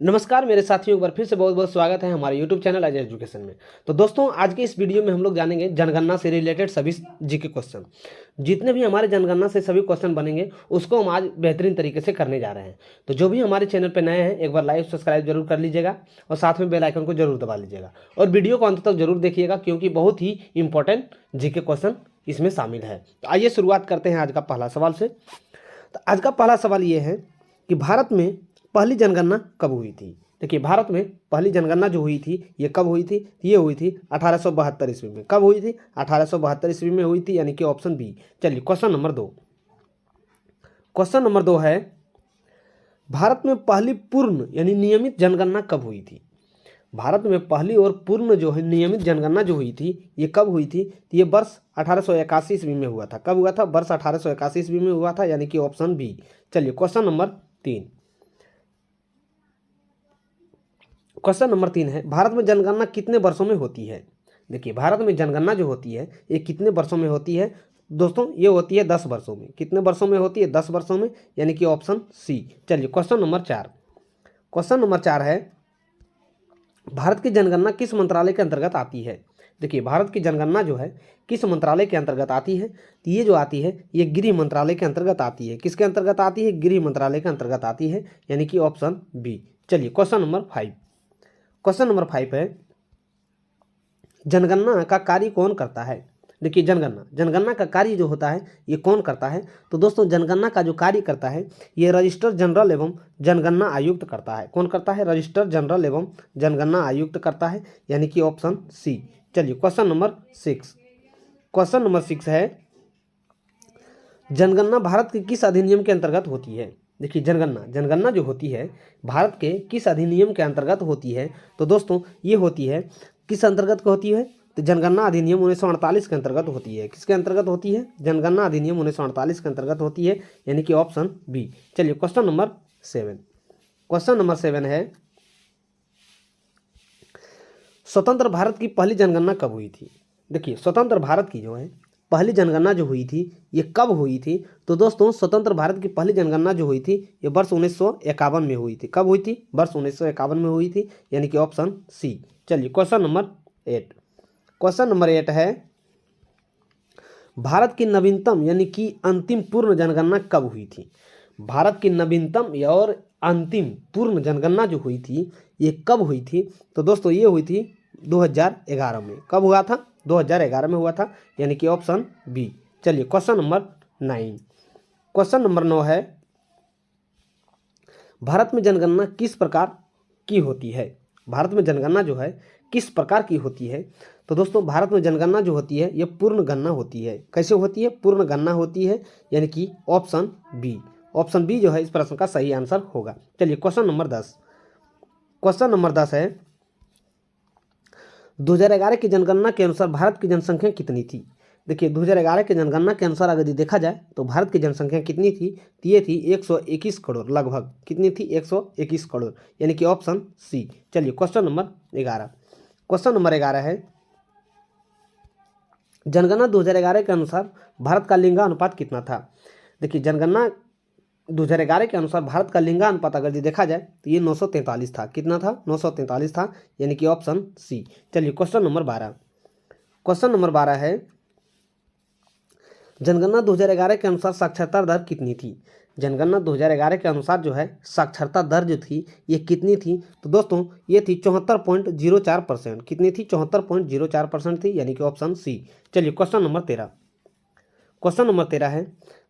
नमस्कार मेरे साथियों, एक बार फिर से बहुत बहुत स्वागत है हमारे YouTube चैनल अजय एजुकेशन में। तो दोस्तों, आज के इस वीडियो में हम लोग जानेंगे जनगणना से रिलेटेड सभी जीके क्वेश्चन। जितने भी हमारे जनगणना से सभी क्वेश्चन बनेंगे उसको हम आज बेहतरीन तरीके से करने जा रहे हैं। तो जो भी हमारे चैनल पर नए हैं, एक बार लाइक सब्सक्राइब जरूर कर लीजिएगा और साथ में बेल आइकन को जरूर दबा लीजिएगा और वीडियो को अंत तक जरूर देखिएगा, क्योंकि बहुत ही इंपॉर्टेंट जीके क्वेश्चन इसमें शामिल है। तो आइए शुरुआत करते हैं आज का पहला सवाल से। तो आज का पहला सवाल ये है कि भारत में पहली जनगणना कब हुई थी। देखिए, भारत में पहली जनगणना जो हुई थी ये कब हुई थी? ये हुई थी 1872 ईस्वी में। कब हुई थी? 1872 ईस्वी में हुई थी, यानी कि ऑप्शन बी। चलिए क्वेश्चन नंबर 2। क्वेश्चन नंबर 2 है, भारत में पहली पूर्ण यानी नियमित जनगणना कब हुई थी? भारत में पहली और पूर्ण जो है नियमित जनगणना जो हुई थी ये कब हुई थी? तो ये वर्ष 1881 ईस्वी में हुआ था। कब हुआ था? वर्ष 1881 ईस्वी में हुआ था, यानी कि ऑप्शन बी। चलिए क्वेश्चन नंबर 3। क्वेश्चन नंबर 3 है, भारत में जनगणना कितने वर्षों में होती है? देखिए, भारत में जनगणना जो होती है ये कितने वर्षों में होती है? दोस्तों, ये होती है 10 वर्षों में। कितने वर्षों में होती है? 10 वर्षों में, यानी कि ऑप्शन सी। चलिए क्वेश्चन नंबर 4। क्वेश्चन नंबर 4 है, भारत की जनगणना किस मंत्रालय के अंतर्गत आती है? देखिए, भारत की जनगणना जो है किस मंत्रालय के अंतर्गत आती है? तो ये जो आती है ये गृह मंत्रालय के अंतर्गत आती है। किसके अंतर्गत आती है? गृह मंत्रालय के अंतर्गत आती है, यानी कि ऑप्शन बी। चलिए क्वेश्चन नंबर 5। क्वेश्चन नंबर 5 है, जनगणना का कार्य कौन करता है? देखिए, जनगणना का कार्य जो होता है ये कौन करता है? तो दोस्तों, जनगणना का जो कार्य करता है ये रजिस्ट्रार जनरल एवं जनगणना आयुक्त करता है। कौन करता है? रजिस्ट्रार जनरल एवं जनगणना आयुक्त करता है, यानी कि ऑप्शन सी। चलिए क्वेश्चन नंबर 6। क्वेश्चन नंबर 6 है, जनगणना भारत के किस अधिनियम के अंतर्गत होती है? देखिए, जनगणना जो होती है भारत के किस अधिनियम के अंतर्गत होती है? तो दोस्तों, ये होती है किस अंतर्गत को होती है? तो जनगणना अधिनियम 1948 के अंतर्गत होती है। किसके अंतर्गत होती है? जनगणना अधिनियम 1948 के अंतर्गत होती है, यानी कि ऑप्शन बी। चलिए क्वेश्चन नंबर 7। क्वेश्चन नंबर 7 है, स्वतंत्र भारत की पहली जनगणना कब हुई थी? देखिए, स्वतंत्र भारत की जो है पहली जनगणना जो हुई थी ये कब हुई थी? तो दोस्तों, स्वतंत्र भारत की पहली जनगणना जो हुई थी ये वर्ष 1951 में हुई थी। कब हुई थी? वर्ष 1951 में हुई थी, यानी कि ऑप्शन सी। चलिए क्वेश्चन नंबर 8। क्वेश्चन नंबर 8 है, भारत की नवीनतम यानी कि अंतिम पूर्ण जनगणना कब हुई थी? भारत की नवीनतम और अंतिम पूर्ण जनगणना जो हुई थी ये कब हुई थी? तो दोस्तों, ये हुई थी 2011 में। कब हुआ था? 2011 में हुआ था, यानी कि ऑप्शन बी। चलिए क्वेश्चन नंबर 9। क्वेश्चन नंबर 9 है, भारत में जनगणना किस प्रकार की होती है? भारत में जनगणना जो है किस प्रकार की होती है? तो दोस्तों, भारत में जनगणना जो होती है ये पूर्ण गणना होती है। कैसे होती है? पूर्ण गणना होती है, यानी कि ऑप्शन बी। ऑप्शन बी जो है इस प्रश्न का सही आंसर होगा। चलिए क्वेश्चन नंबर 10। क्वेश्चन नंबर 10 है, 2011 की जनगणना के अनुसार भारत की जनसंख्या कितनी थी? देखिए, 2011 की जनगणना के अनुसार अगर देखा जाए तो भारत की जनसंख्या कितनी थी? तो ये थी 121 करोड़ लगभग। कितनी थी? 121 करोड़, यानी कि ऑप्शन सी। चलिए क्वेश्चन नंबर 11। क्वेश्चन नंबर 11 है, जनगणना 2011 के अनुसार भारत का लिंगानुपात कितना था? देखिए, जनगणना 2011 के अनुसार भारत का लिंगानुपात अगर देखा जाए तो ये 943 था। कितना था? 943 था, यानी कि ऑप्शन सी। चलिए क्वेश्चन नंबर 12। क्वेश्चन नंबर 12 है, जनगणना 2011 के अनुसार साक्षरता दर कितनी थी? जनगणना 2011 के अनुसार जो है साक्षरता दर जो थी ये कितनी थी? तो दोस्तों, ये थी 74.04%। कितनी थी? 74.04% थी, यानी कि ऑप्शन सी। चलिए क्वेश्चन नंबर 13। क्वेश्चन नंबर 13 है,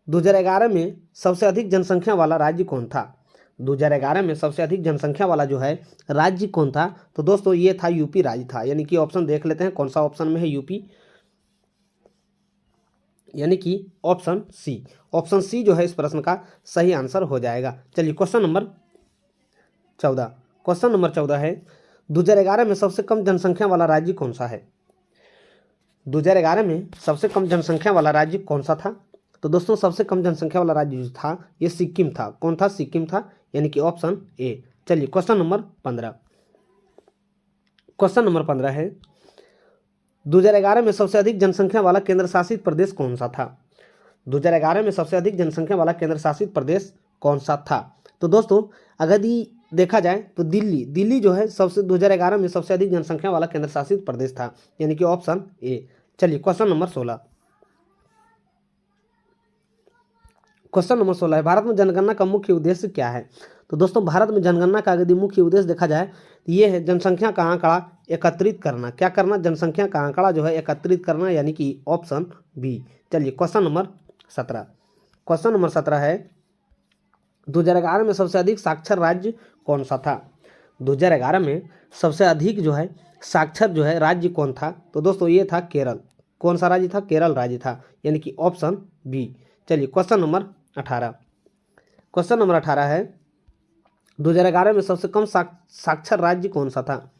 2011 में सबसे अधिक जनसंख्या वाला राज्य कौन था? 2011 में सबसे अधिक जनसंख्या वाला जो है राज्य कौन था? तो दोस्तों, ये था यूपी राज्य था, यानी कि ऑप्शन देख लेते हैं कौन सा ऑप्शन में है यूपी, यानी कि ऑप्शन सी। ऑप्शन सी जो है इस प्रश्न का सही आंसर हो जाएगा। चलिए क्वेश्चन नंबर 14। क्वेश्चन नंबर 14 है, 2011 में सबसे कम जनसंख्या वाला राज्य कौन सा है? 2011 में सबसे कम जनसंख्या वाला राज्य कौन सा था? तो दोस्तों, सबसे कम जनसंख्या वाला राज्य जो था ये सिक्किम था। कौन था? सिक्किम था, यानी कि ऑप्शन ए। चलिए क्वेश्चन नंबर 15। क्वेश्चन नंबर 15 है, 2011 में सबसे अधिक जनसंख्या वाला केंद्र शासित प्रदेश कौन सा था? 2011 में सबसे अधिक जनसंख्या वाला केंद्र शासित प्रदेश कौन सा था? तो दोस्तों, अगर देखा जाए तो दिल्ली जो है सबसे 2011 में सबसे अधिक जनसंख्या वाला केंद्र शासित प्रदेश था, यानी कि ऑप्शन ए। चलिए क्वेश्चन नंबर 16। क्वेश्चन नंबर 16 है, भारत में जनगणना का मुख्य उद्देश्य क्या है? तो दोस्तों भारत में जनगणना का यदि मुख्य उद्देश्य देखा जाए तो ये है जनसंख्या का आंकड़ा एकत्रित करना। क्या करना? जनसंख्या का आंकड़ा जो है एकत्रित करना, यानी कि ऑप्शन बी। चलिए क्वेश्चन नंबर 17। क्वेश्चन नंबर 17 है, 2011 में सबसे अधिक साक्षर राज्य कौन सा था? 2011 में सबसे अधिक जो है साक्षर जो है राज्य कौन था? तो दोस्तों ये था केरल। कौन सा राज्य था? केरल राज्य था, यानी कि ऑप्शन बी। चलिए क्वेश्चन नंबर 18। क्वेश्चन नंबर 18 है, 2011 में सबसे कम साक्षर राज्य कौन सा था?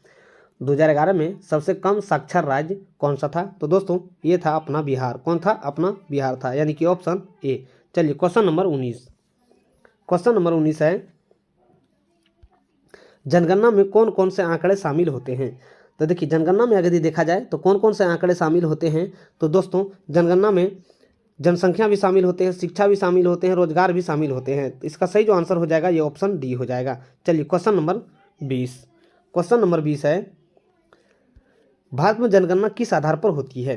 2011 में सबसे कम साक्षर राज्य कौन सा था? तो दोस्तों ये था अपना बिहार। कौन था? अपना बिहार था, यानी कि ऑप्शन ए। चलिए क्वेश्चन नंबर 19। क्वेश्चन नंबर 19 है, जनगणना में कौन कौन से आंकड़े शामिल होते हैं? तो देखिए जनगणना में अगर देखा जाए तो कौन कौन से आंकड़े शामिल होते हैं? तो दोस्तों जनगणना में जनसंख्या भी शामिल होते हैं, शिक्षा भी शामिल होते हैं, रोजगार भी शामिल होते हैं। तो इसका सही जो आंसर हो जाएगा ये ऑप्शन डी हो जाएगा। चलिए क्वेश्चन नंबर 20। क्वेश्चन नंबर 20 है, भारत में जनगणना किस आधार पर होती है?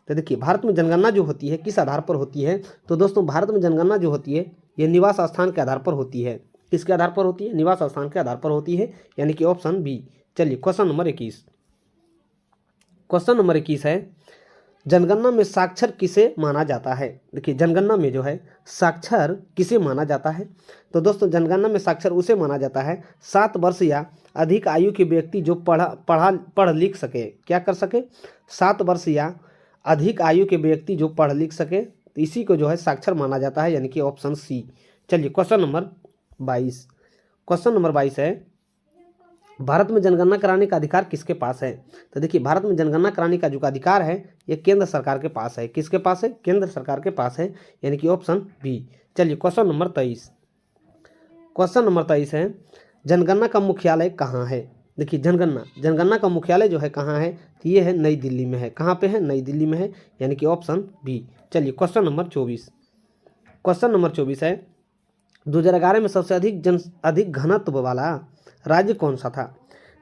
तो देखिए भारत में जनगणना जो होती है किस आधार पर होती है? तो दोस्तों भारत में जनगणना जो होती है ये निवास स्थान के आधार पर होती है। किसके आधार पर होती है? निवास स्थान के आधार पर होती है, यानी कि ऑप्शन बी। चलिए क्वेश्चन नंबर 21। क्वेश्चन नंबर 21 है, जनगणना में साक्षर किसे माना जाता है? देखिए जनगणना में जो है साक्षर किसे माना जाता है? तो दोस्तों जनगणना में साक्षर उसे माना जाता है 7 वर्ष या अधिक आयु के व्यक्ति जो पढ़ लिख सके। क्या कर सके? 7 वर्ष या अधिक आयु के व्यक्ति जो पढ़ लिख सके, तो इसी को जो है साक्षर माना जाता है, यानी कि ऑप्शन सी। चलिए क्वेश्चन नंबर 22। क्वेश्चन नंबर 22 है, भारत में जनगणना कराने का अधिकार किसके पास है? तो देखिए भारत में जनगणना कराने का जो अधिकार है ये केंद्र सरकार के पास है। किसके पास है? केंद्र सरकार के पास है, यानी कि ऑप्शन बी। चलिए क्वेश्चन नंबर 23। क्वेश्चन नंबर 23 है, जनगणना का मुख्यालय कहाँ है? देखिए जनगणना का मुख्यालय जो है कहाँ है? तो ये है नई दिल्ली में है। कहाँ पे है? नई दिल्ली में है, यानी कि ऑप्शन बी। चलिए क्वेश्चन नंबर 24। क्वेश्चन नंबर 24 है, 2011 में सबसे अधिक घनत्व वाला राज्य कौन सा था?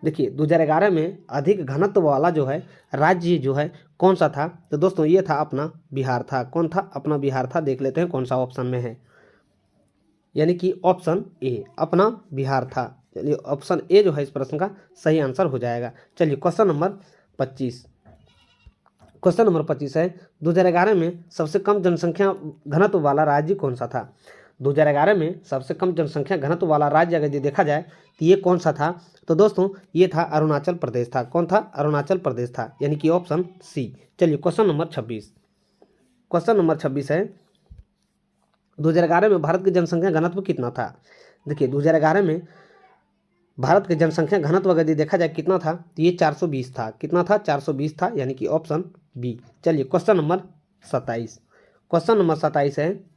देखिए 2011 में अधिक घनत्व वाला जो है राज्य जो है कौन सा था? तो दोस्तों ये था अपना बिहार था। कौन था? अपना बिहार था। देख लेते हैं कौन सा ऑप्शन में है, यानी कि ऑप्शन ए अपना बिहार था। चलिए ऑप्शन ए जो है इस प्रश्न का सही आंसर हो जाएगा। चलिए क्वेश्चन नंबर 25। क्वेश्चन नंबर 25 है, 2011 में सबसे कम जनसंख्या घनत्व वाला राज्य कौन सा था? 2011 में सबसे कम जनसंख्या घनत्व वाला राज्य अगर देखा जाए तो ये कौन सा था? तो दोस्तों ये था अरुणाचल प्रदेश था। कौन था? अरुणाचल प्रदेश था, यानी कि ऑप्शन सी। चलिए क्वेश्चन नंबर 26। क्वेश्चन नंबर 26 है, 2011 में भारत की जनसंख्या घनत्व कितना था? देखिए 2011 में भारत के जनसंख्या घनत्व अगर देखा जाए कितना था? तो ये 420 था। कितना था? 420 था, यानी कि ऑप्शन बी। चलिए क्वेश्चन नंबर 27। क्वेश्चन नंबर 27 है,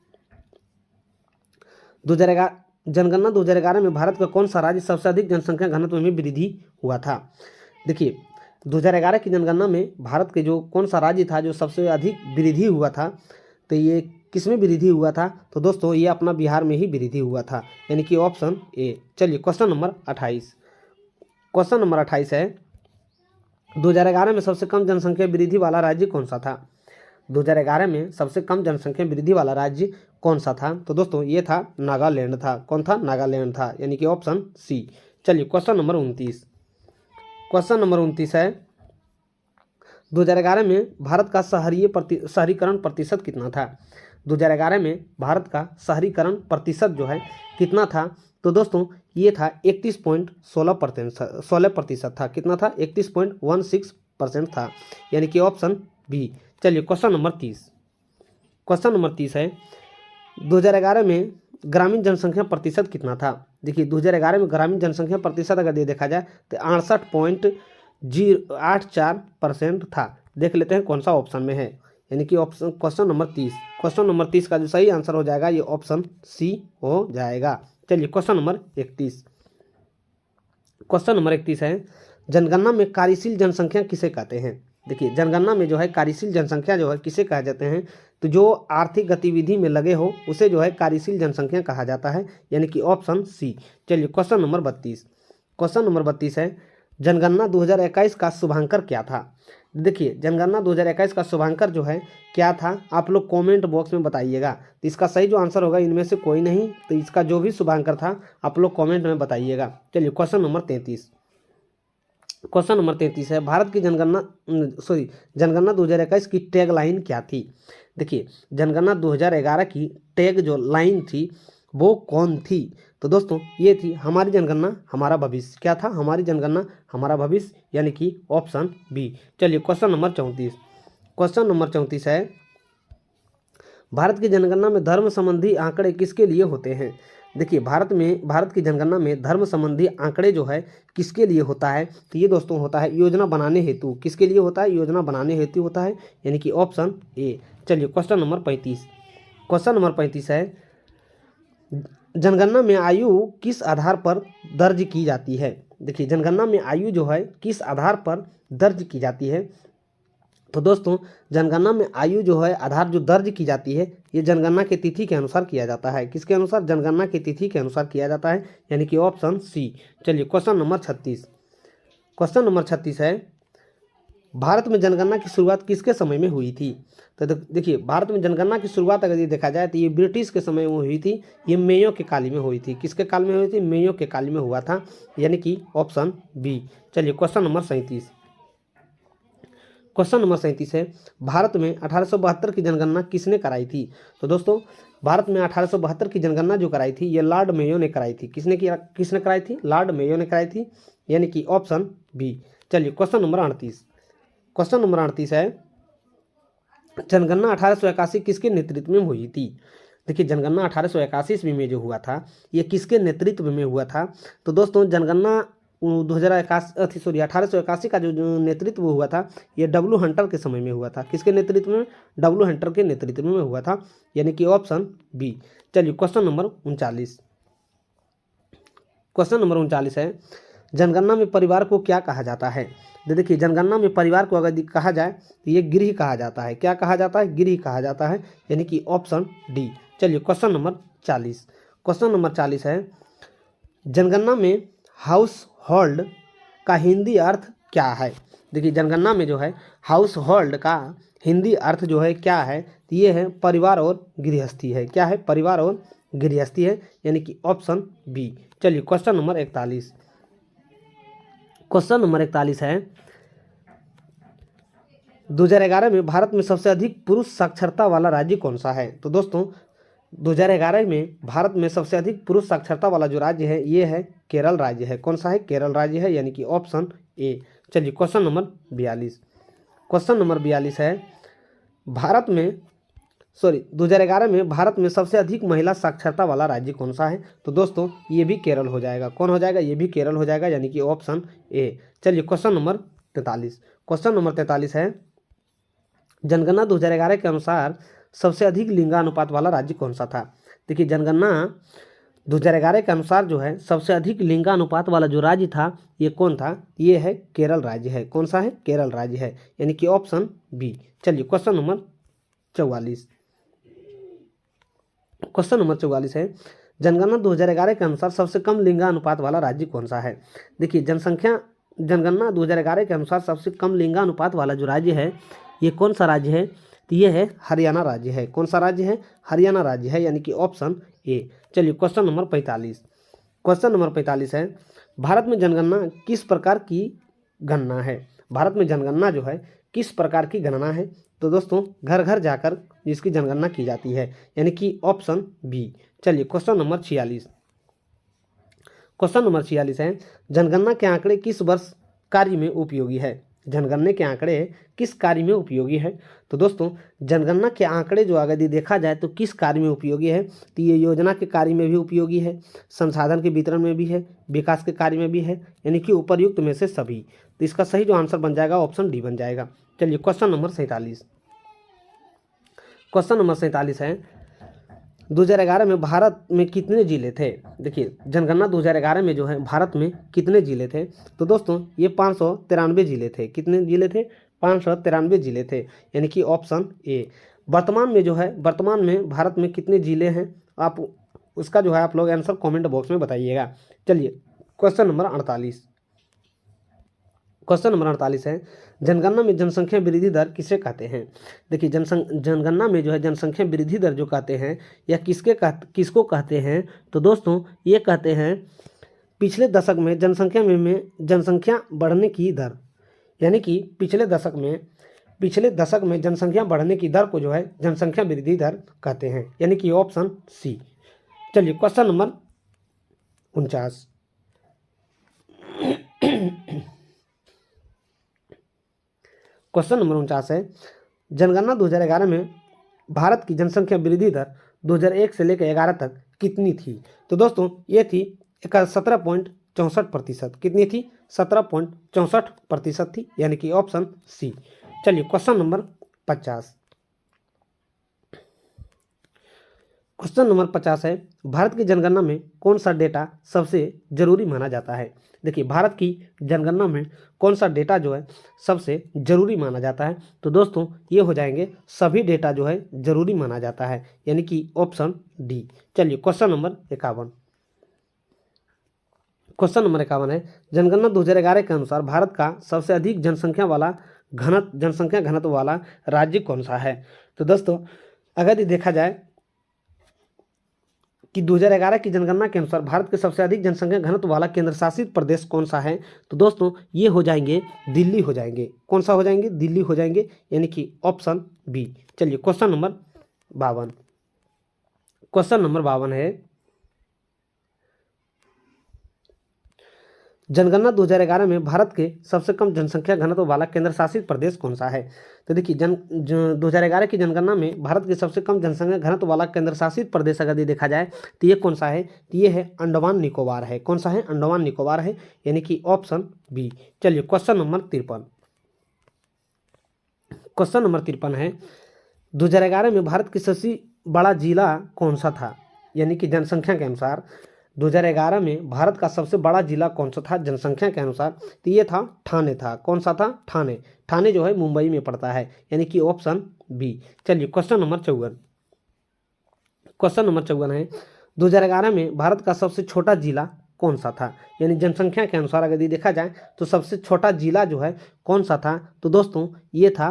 2011 जनगणना 2011 में भारत का कौन सा राज्य सबसे अधिक जनसंख्या घनत्व में वृद्धि हुआ था? देखिए 2011 की जनगणना में भारत के जो कौन सा राज्य था जो सबसे अधिक वृद्धि हुआ था? तो ये किसमें वृद्धि हुआ था? तो दोस्तों ये अपना बिहार में ही वृद्धि हुआ था, यानी कि ऑप्शन ए। चलिए क्वेश्चन नंबर 28। क्वेश्चन नंबर 28 है, 2011 में सबसे कम जनसंख्या वृद्धि वाला राज्य कौन सा था? 2011 में सबसे कम जनसंख्या वृद्धि वाला राज्य कौन सा था? तो दोस्तों ये था नागालैंड था। कौन था? नागालैंड था, यानी कि ऑप्शन सी। चलिए क्वेश्चन नंबर 29। क्वेश्चन नंबर 29 है, 2011 में भारत का शहरीकरण प्रतिशत कितना था? 2011 में भारत का शहरीकरण प्रतिशत जो है कितना था? तो दोस्तों ये था 31.16% था। कितना था? 31.16% था, यानी कि ऑप्शन बी। चलिए क्वेश्चन नंबर 30। क्वेश्चन नंबर 30 है, 2011 में ग्रामीण जनसंख्या प्रतिशत कितना था? देखिए 2011 में ग्रामीण जनसंख्या प्रतिशत अगर देखा जाए तो 68.084% था। देख लेते हैं कौन सा ऑप्शन में है, यानी कि option question number 30। Question number 30 का जो सही आंसर हो जाएगा ये ऑप्शन सी हो जाएगा। चलिए क्वेश्चन नंबर 31। क्वेश्चन नंबर 31 है, जनगणना में कार्यशील जनसंख्या किसे कहते हैं? देखिए जनगणना में जो है कार्यशील जनसंख्या जो है किसे कहा जाते हैं? तो जो आर्थिक गतिविधि में लगे हो उसे जो है कार्यशील जनसंख्या कहा जाता है, यानी कि ऑप्शन सी। चलिए क्वेश्चन नंबर 32। क्वेश्चन नंबर 32 है, जनगणना 2021 का शुभांकर क्या था? देखिए जनगणना 2021 का शुभांकर जो है क्या था, आप लोग कमेंट बॉक्स में बताइएगा। तो इसका सही जो आंसर होगा इनमें से कोई नहीं, तो इसका जो भी शुभांकर था आप लोग कमेंट में बताइएगा। चलिए क्वेश्चन नंबर 33। क्वेश्चन नंबर 33 है, भारत की जनगणना 2021 की टैग लाइन क्या थी? देखिए जनगणना 2011 की टैग जो लाइन थी वो कौन थी? तो दोस्तों ये थी हमारी जनगणना हमारा भविष्य। क्या था? हमारी जनगणना हमारा भविष्य, यानी कि ऑप्शन बी। चलिए क्वेश्चन नंबर 34। क्वेश्चन नंबर 34 है, भारत की जनगणना में धर्म संबंधी आंकड़े किसके लिए होते हैं? देखिए भारत की जनगणना में धर्म संबंधी आंकड़े जो है किसके लिए होता है? तो ये दोस्तों होता है योजना बनाने हेतु। किसके लिए होता है? योजना बनाने हेतु होता है, यानी कि ऑप्शन ए। चलिए क्वेश्चन नंबर 35। क्वेश्चन नंबर 35 है, जनगणना में आयु किस आधार पर दर्ज की जाती है? देखिए जनगणना में आयु जो है किस आधार पर दर्ज की जाती है? तो दोस्तों जनगणना में आयु जो है आधार जो दर्ज की जाती है ये जनगणना की तिथि के अनुसार किया जाता है। किसके अनुसार? जनगणना की तिथि के अनुसार किया जाता है, यानी कि ऑप्शन सी। चलिए क्वेश्चन नंबर 36। क्वेश्चन नंबर 36 है, भारत में जनगणना की शुरुआत किसके समय में हुई थी? तो देखिए भारत में जनगणना की शुरुआत अगर ये देखा जाए तो ये ब्रिटिश के समय में हुई थी। ये मेयो के काल में हुई थी। किसके काल में हुई थी? मेयो के काल में हुआ था, यानी कि ऑप्शन बी। चलिए क्वेश्चन नंबर 37। क्वेश्चन नंबर 37 है, भारत में 1872 की जनगणना किसने कराई थी? तो दोस्तों भारत में 1872 की जनगणना जो कराई थी ये लॉर्ड मेयो ने कराई थी। किसने कराई थी? लॉर्ड मेयो ने कराई थी, यानी कि ऑप्शन बी। चलिए क्वेश्चन नंबर 38। क्वेश्चन नंबर 38 है, जनगणना 1881 किसके नेतृत्व में हुई थी? देखिए जनगणना 1881 ईस्वी में जो हुआ था ये किसके नेतृत्व में हुआ था? तो दोस्तों जनगणना 1881 का जो नेतृत्व हुआ था ये डब्ल्यू हंटर के समय में हुआ था। किसके नेतृत्व में? डब्ल्यू हंटर के नेतृत्व में हुआ था, यानी कि ऑप्शन बी। चलिए क्वेश्चन नंबर 39। क्वेश्चन नंबर 39 है, जनगणना में परिवार को क्या कहा जाता है? तो देखिए जनगणना में परिवार को अगर कहा जाए तो ये गृह कहा जाता है। क्या कहा जाता है? गृह कहा जाता है, यानी कि ऑप्शन डी। चलिए क्वेश्चन नंबर 40। क्वेश्चन नंबर 40 है, जनगणना में हाउस होल्ड का हिंदी अर्थ क्या है? देखिए जनगणना में जो है हाउस होल्ड का हिंदी अर्थ जो है क्या है? तो ये है परिवार और गृहस्थी है। क्या है? परिवार और गृहस्थी है, यानी कि ऑप्शन बी। चलिए क्वेश्चन नंबर 41। क्वेश्चन नंबर 41 है, 2011 में भारत में सबसे अधिक पुरुष साक्षरता वाला राज्य कौन सा है? तो दोस्तों 2011 में भारत में सबसे अधिक पुरुष साक्षरता वाला जो राज्य है ये है केरल राज्य है। कौन सा है? केरल राज्य है, यानी कि ऑप्शन ए। चलिए क्वेश्चन नंबर 42। क्वेश्चन नंबर 42 है, 2011 में भारत में सबसे अधिक महिला साक्षरता वाला राज्य कौन सा है? तो दोस्तों ये भी केरल हो जाएगा। कौन हो जाएगा? ये भी केरल हो जाएगा, यानी कि ऑप्शन ए। चलिए क्वेश्चन नंबर 43। क्वेश्चन नंबर 43 है, जनगणना 2011 के अनुसार सबसे अधिक लिंगानुपात वाला राज्य कौन सा था? देखिए जनगणना 2011 के अनुसार जो है सबसे अधिक लिंगानुपात वाला जो राज्य था ये कौन था? ये है केरल राज्य है। कौन सा है? केरल राज्य है, यानी कि ऑप्शन बी। चलिए क्वेश्चन नंबर 44। क्वेश्चन नंबर 44 है, जनगणना 2011 के अनुसार सबसे कम लिंगानुपात वाला राज्य कौन सा है? देखिए जनगणना 2011 के अनुसार सबसे कम लिंगानुपात वाला जो राज्य है ये कौन सा राज्य है? तो ये है हरियाणा राज्य है। कौन सा राज्य है? हरियाणा राज्य है, यानी कि ऑप्शन ए। चलिए क्वेश्चन नंबर 45। क्वेश्चन नंबर 45 है, भारत में जनगणना किस प्रकार की गणना है? भारत में जनगणना जो है किस प्रकार की गणना है? तो दोस्तों घर घर जाकर जिसकी जनगणना की जाती है, यानी कि ऑप्शन बी। चलिए क्वेश्चन नंबर 46। क्वेश्चन नंबर 46 है, जनगणना के आंकड़े किस वर्ष कार्य में उपयोगी है? जनगणना के आंकड़े किस कार्य में उपयोगी है? तो दोस्तों जनगणना के आंकड़े जो अगर दिखा जाए तो किस कार्य में उपयोगी है? तो ये योजना के कार्य में भी उपयोगी है, संसाधन के वितरण में भी है, विकास के कार्य में भी है, यानी कि उपर्युक्त में से सभी। तो इसका सही जो आंसर बन जाएगा ऑप्शन डी बन जाएगा। चलिए क्वेश्चन नंबर 47। क्वेश्चन नंबर 47 है, 2011 में भारत में कितने जिले थे? देखिए जनगणना 2011 में जो है भारत में कितने जिले थे? तो दोस्तों ये 593 जिले थे। कितने जिले थे? 593 जिले थे, यानी कि ऑप्शन ए। वर्तमान में जो है, वर्तमान में भारत में कितने जिले हैं, आप उसका जो है आप लोग आंसर कमेंट बॉक्स में बताइएगा। चलिए क्वेश्चन नंबर 48, क्वेश्चन नंबर 48 है, जनगणना में जनसंख्या वृद्धि दर किसे कहते हैं। देखिए जनगणना में जो है जनसंख्या वृद्धि दर जो कहते हैं या किसको कहते हैं, तो दोस्तों ये कहते हैं पिछले दशक में जनसंख्या बढ़ने की दर, यानी कि पिछले दशक में जनसंख्या बढ़ने की दर को जो है जनसंख्या वृद्धि दर कहते हैं, यानी कि ऑप्शन सी। चलिए क्वेश्चन नंबर 49, क्वेश्चन नंबर 49 है, जनगणना 2011 में भारत की जनसंख्या वृद्धि दर 2001 से लेकर 11 तक कितनी थी। तो दोस्तों ये थी 17.64%। कितनी थी? 17.64% थी, यानी कि ऑप्शन सी। चलिए क्वेश्चन नंबर 50, क्वेश्चन नंबर 50 है, भारत की जनगणना में कौन सा डेटा सबसे जरूरी माना जाता है। देखिए भारत की जनगणना में कौन सा डेटा जो है सबसे जरूरी माना जाता है, तो दोस्तों ये हो जाएंगे सभी डेटा जो है जरूरी माना जाता है, यानी कि ऑप्शन डी। चलिए क्वेश्चन नंबर 51, क्वेश्चन नंबर 51 है, जनगणना 2011 के अनुसार भारत का सबसे अधिक जनसंख्या घनत्व वाला राज्य कौन सा है। तो दोस्तों अगर ये देखा जाए कि 2011 की जनगणना के अनुसार भारत के सबसे अधिक जनसंख्या घनत्व वाला केंद्र शासित प्रदेश कौन सा है, तो दोस्तों ये हो जाएंगे दिल्ली हो जाएंगे। कौन सा हो जाएंगे? दिल्ली हो जाएंगे, यानी कि ऑप्शन बी। चलिए क्वेश्चन नंबर 52, क्वेश्चन नंबर 52 है, जनगणना 2011 में भारत के सबसे कम जनसंख्या घनत्व वाला केंद्र शासित प्रदेश कौन सा है। तो देखिए 2011 की जनगणना में भारत के सबसे कम जनसंख्या घनत्व वाला केंद्र शासित प्रदेश अगर ये देखा जाए तो ये कौन सा है, तो ये है अंडमान निकोबार है। कौन सा है? अंडमान निकोबार है, यानी कि ऑप्शन बी। चलिए क्वेश्चन नंबर 53, क्वेश्चन नंबर 53 है, 2011 में भारत की सबसे बड़ा जिला कौन सा था, यानी कि जनसंख्या के अनुसार 2011 में भारत का सबसे बड़ा जिला कौन सा था जनसंख्या के अनुसार, तो ये था ठाणे था। कौन सा था? ठाणे। ठाणे जो है मुंबई में पड़ता है, यानी कि ऑप्शन बी। चलिए क्वेश्चन नंबर 54, क्वेश्चन नंबर 54 है, 2011 में भारत का सबसे छोटा जिला कौन सा था, यानी जनसंख्या के अनुसार अगर ये देखा जाए तो सबसे छोटा जिला जो है कौन सा था, तो दोस्तों ये था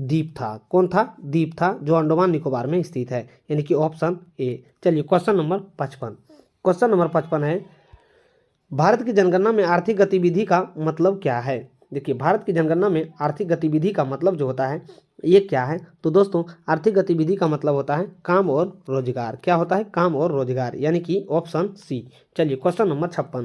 द्वीप था। कौन था? द्वीप था, जो अंडमान निकोबार में स्थित है, यानी कि ऑप्शन ए। चलिए क्वेश्चन नंबर 55, क्वेश्चन नंबर 55 है, भारत की जनगणना में आर्थिक गतिविधि का मतलब क्या है। देखिए भारत की जनगणना में आर्थिक गतिविधि का मतलब जो होता है ये क्या है, तो दोस्तों आर्थिक गतिविधि का मतलब होता है काम और रोजगार। क्या होता है? काम और रोजगार, यानी कि ऑप्शन सी। चलिए क्वेश्चन नंबर 56,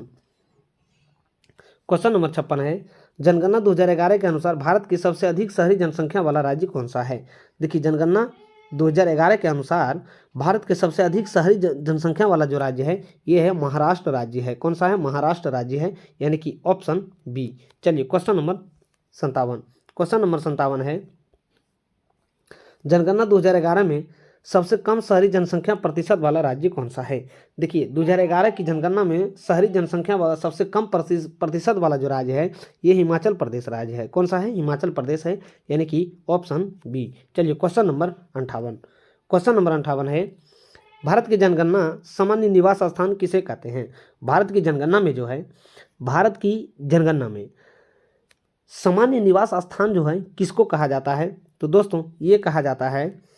क्वेश्चन नंबर 56 है, जनगणना 2011 के अनुसार भारत की सबसे अधिक शहरी जनसंख्या वाला राज्य कौन सा है। देखिए जनगणना 2011 के अनुसार भारत के सबसे अधिक शहरी जनसंख्या वाला जो राज्य है ये है महाराष्ट्र राज्य है। कौन सा है? महाराष्ट्र राज्य है, यानी कि ऑप्शन बी। चलिए क्वेश्चन नंबर 57, क्वेश्चन नंबर 57 है, जनगणना 2011 में सबसे कम शहरी जनसंख्या प्रतिशत वाला राज्य कौन सा है। देखिए 2011 की जनगणना में शहरी जनसंख्या वाला सबसे कम प्रतिशत वाला जो राज्य है ये हिमाचल प्रदेश राज्य है। कौन सा है? हिमाचल प्रदेश है, यानी कि ऑप्शन बी। चलिए क्वेश्चन नंबर 58, क्वेश्चन नंबर 58 है, भारत की जनगणना सामान्य निवास स्थान किसे कहते हैं। भारत की जनगणना में जो है, भारत की जनगणना में सामान्य निवास स्थान जो है किसको कहा जाता है, तो दोस्तों ये कहा जाता है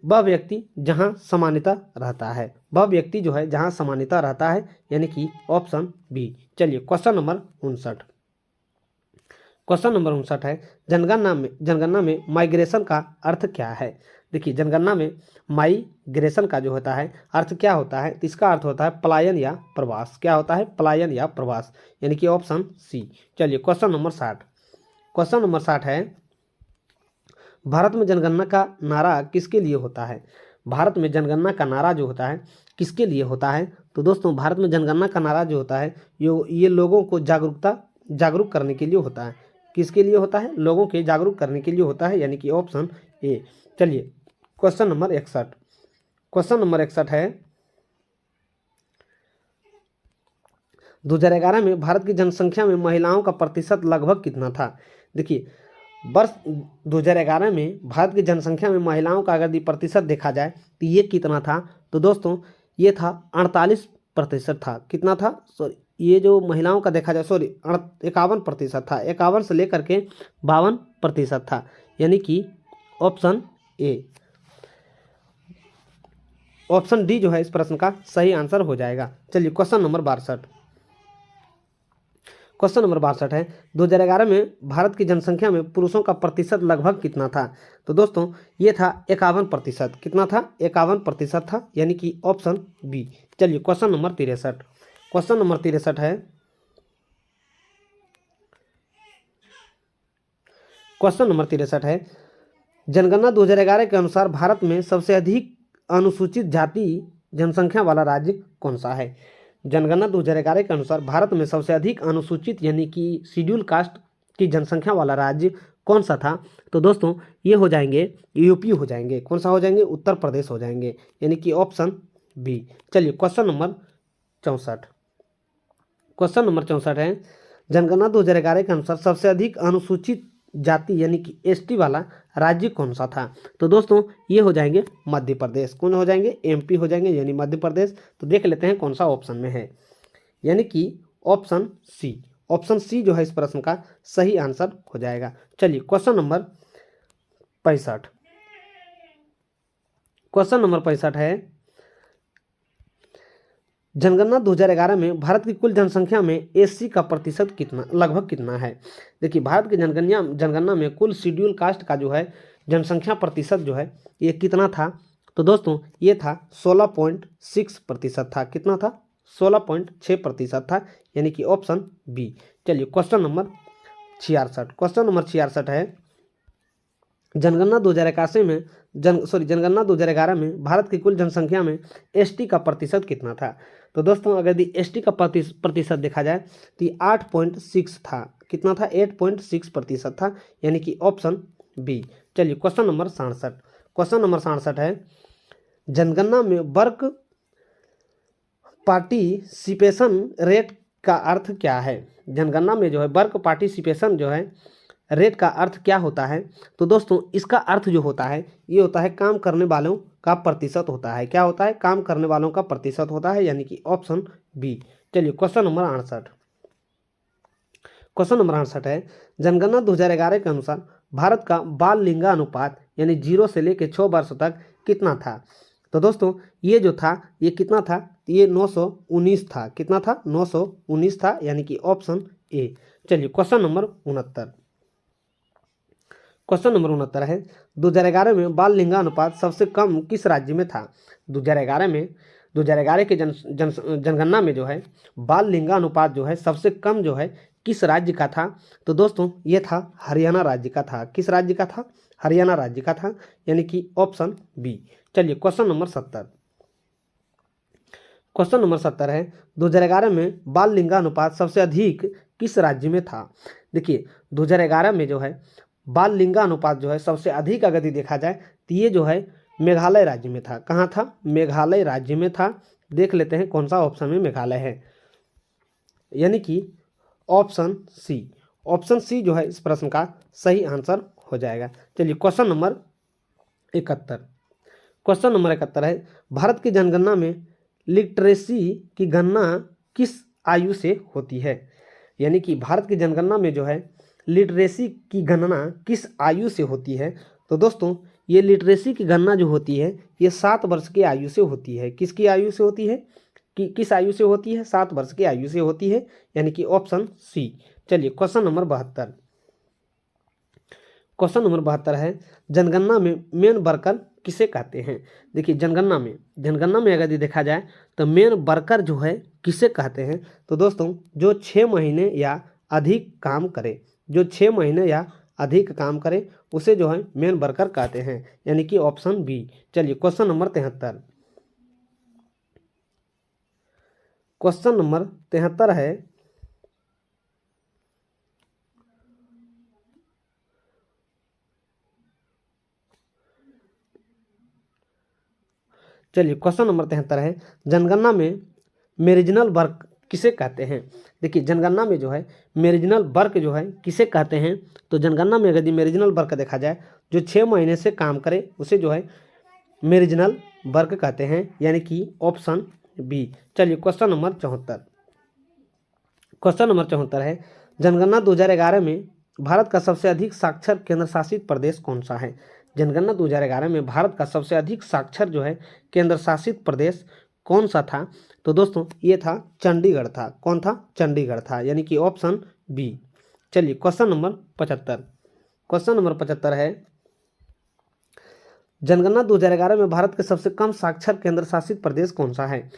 वह व्यक्ति जहां सामान्यता रहता है। वह व्यक्ति जो है जहां सामान्यता रहता है, यानी कि ऑप्शन बी। चलिए क्वेश्चन नंबर 59, क्वेश्चन नंबर 59 है, जनगणना में माइग्रेशन का अर्थ क्या है। देखिए जनगणना में माइग्रेशन का जो होता है अर्थ क्या होता है, तो इसका अर्थ होता है पलायन या प्रवास। क्या होता है? पलायन या प्रवास, यानी कि ऑप्शन सी। चलिए क्वेश्चन नंबर 60, क्वेश्चन नंबर 60 है, भारत में जनगणना का नारा किसके लिए होता है। भारत में जनगणना का नारा जो होता है किसके लिए होता है, तो दोस्तों भारत में जनगणना का नारा जो होता है ये लोगों को जागरूक करने के लिए होता है। किसके लिए होता है? लोगों के जागरूक करने के लिए होता है, यानी कि ऑप्शन ए। चलिए क्वेश्चन नंबर 61, क्वेश्चन नंबर 61 है, 2011 में भारत की जनसंख्या में महिलाओं का प्रतिशत लगभग कितना था। देखिए वर्ष 2011 में भारत की जनसंख्या में महिलाओं का अगर प्रतिशत देखा जाए तो ये कितना था, तो दोस्तों ये था 48% था। कितना था, सॉरी, ये जो महिलाओं का देखा जाए, सॉरी, 51% था। 51 से लेकर के 52% था, यानी कि ऑप्शन ए, ऑप्शन डी जो है इस प्रश्न का सही आंसर हो जाएगा। चलिए क्वेश्चन नंबर 62। क्वेश्चन नंबर 62 है, 2011 में भारत की जनसंख्या में पुरुषों का प्रतिशत लगभग कितना था? तो दोस्तों ये था 51%। कितना था? 51% था, यानी कि ऑप्शन बी। चलिए क्वेश्चन नंबर 63। क्वेश्चन नंबर 63 है, क्वेश्चन नंबर 63 है, जनगणना 2011 के अनुसार भारत में सबसे अधिक अनुसूचित जाति जनसंख्या वाला राज्य कौन सा है? जनगणना 2011 के अनुसार भारत में सबसे अधिक अनुसूचित यानी कि शेड्यूल कास्ट की जनसंख्या वाला राज्य कौन सा था? तो दोस्तों ये हो जाएंगे यूपी हो जाएंगे। कौन सा हो जाएंगे? उत्तर प्रदेश हो जाएंगे, यानी कि ऑप्शन बी। चलिए क्वेश्चन नंबर 64। क्वेश्चन नंबर 64 है, जनगणना 2011 के अनुसार सबसे अधिक अनुसूचित जाति यानी कि एसटी वाला राज्य कौन सा था? तो दोस्तों ये हो जाएंगे मध्य प्रदेश। कौन हो जाएंगे? एमपी हो जाएंगे, यानी मध्य प्रदेश। तो देख लेते हैं कौन सा ऑप्शन में है, यानी कि ऑप्शन सी। ऑप्शन सी जो है इस प्रश्न का सही आंसर हो जाएगा। चलिए क्वेश्चन नंबर 65। क्वेश्चन नंबर 65 है, जनगणना 2011 में भारत की कुल जनसंख्या में एससी का प्रतिशत कितना, लगभग कितना है? देखिए भारत की जनगणना में कुल शेड्यूल कास्ट का जो है जनसंख्या प्रतिशत जो है ये कितना था? तो दोस्तों ये था 16.6% था। कितना था? 16.6% था, यानी कि ऑप्शन बी। चलिए क्वेश्चन नंबर 66। क्वेश्चन नंबर 66 है, जनगणना 2081 में जनगणना 2011 में भारत की कुल जनसंख्या में एसटी का प्रतिशत कितना था? तो दोस्तों अगर यदि एसटी का प्रतिशत देखा जाए तो 8.6 था। कितना था? 8.6% था, यानी कि ऑप्शन बी। चलिए क्वेश्चन नंबर 67। क्वेश्चन नंबर 67 है, जनगणना में वर्क पार्टिसिपेशन रेट का अर्थ क्या है? जनगणना में जो है वर्क पार्टिसिपेशन जो है रेट का अर्थ क्या होता है? तो दोस्तों इसका अर्थ जो होता है ये होता है काम करने वालों का प्रतिशत होता है। क्या होता है? काम करने वालों का प्रतिशत होता है, यानी कि ऑप्शन बी। चलिए क्वेश्चन नंबर 68। क्वेश्चन नंबर 68 है, जनगणना 2011 के अनुसार भारत का बाल लिंगानुपात यानी 0 से लेकर 6 वर्ष तक कितना था? तो दोस्तों ये जो था ये कितना था? ये 919 था। कितना था? 919 था, यानी कि ऑप्शन ए। चलिए क्वेश्चन नंबर 69। क्वेश्चन नंबर 69 है, 2011 में बाल लिंगानुपात सबसे कम किस राज्य में था? 2011 के जनगणना में जो है बाल लिंगानुपात जो है सबसे कम जो है किस राज्य का था? तो दोस्तों ये था हरियाणा राज्य का था। किस राज्य का था? हरियाणा राज्य का था, यानी कि ऑप्शन बी। चलिए क्वेश्चन नंबर 70। क्वेश्चन नंबर 70 है, 2011 में बाल लिंगानुपात सबसे अधिक किस राज्य में था? देखिए 2011 में जो है बाल लिंगानुपात जो है सबसे अधिक अगर देखा जाए तो ये जो है मेघालय राज्य में था। कहाँ था? मेघालय राज्य में था। देख लेते हैं कौन सा ऑप्शन में मेघालय है, यानी कि ऑप्शन सी। ऑप्शन सी जो है इस प्रश्न का सही आंसर हो जाएगा। चलिए क्वेश्चन नंबर 71। क्वेश्चन नंबर 71 है, भारत की जनगणना में लिटरेसी की गणना किस आयु से होती है? यानी कि भारत की जनगणना में जो है लिटरेसी की गणना किस आयु से होती है? तो दोस्तों ये लिटरेसी की गणना जो होती है ये 7 वर्ष की आयु से होती है। किसकी आयु से होती है? किस आयु से होती है? 7 वर्ष की आयु से होती है, यानी कि ऑप्शन सी। चलिए क्वेश्चन नंबर 72। क्वेश्चन नंबर 72 है, जनगणना में मेन वर्कर किसे कहते हैं? देखिए जनगणना में अगर देखा जाए तो मेन वर्कर जो है किसे कहते हैं? तो दोस्तों जो 6 महीने या अधिक काम करे, जो 6 महीने या अधिक काम करे उसे जो है मेन वर्कर कहते हैं, यानी कि ऑप्शन बी। चलिए क्वेश्चन नंबर 73। क्वेश्चन नंबर 73 है, चलिए क्वेश्चन नंबर 73 है, जनगणना में मेरिजिनल वर्क किसे कहते हैं? देखिए जनगणना में जो है मेरिजिनल वर्क जो है किसे कहते हैं? तो जनगणना में यदि मेरिजिनल वर्क देखा जाए, जो 6 महीने से काम करे उसे जो है मेरिजिनल वर्क कहते हैं, यानी कि ऑप्शन बी। चलिए क्वेश्चन नंबर 74। क्वेश्चन नंबर 74 है, जनगणना 2011 में भारत का सबसे अधिक साक्षर केंद्र शासित प्रदेश कौन सा है? जनगणना 2011 में भारत का सबसे अधिक साक्षर जो है केंद्र शासित प्रदेश कौन सा था? तो दोस्तों ये था चंडीगढ़ था। कौन था? चंडीगढ़ था, यानी कि ऑप्शन बी। चलिए क्वेश्चन नंबर 75। क्वेश्चन नंबर 75 है, जनगणना 2011 में भारत के सबसे कम साक्षर केंद्र शासित प्रदेश कौन सा है?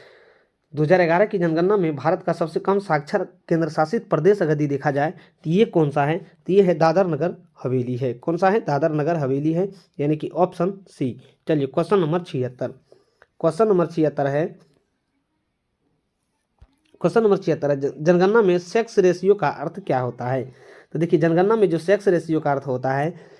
2011 की जनगणना में भारत का सबसे कम साक्षर केंद्र शासित प्रदेश अगर देखा जाए तो ये कौन सा है? तो ये है दादर नगर हवेली है। कौन सा है? दादर नगर हवेली है, यानी कि ऑप्शन सी। चलिए क्वेश्चन नंबर 76। क्वेश्चन नंबर 76 है, क्वेश्चन नंबर 76 है, जनगणना में सेक्स रेशियो का अर्थ क्या होता है? तो देखिए जनगणना में जो सेक्स रेशियो का अर्थ होता है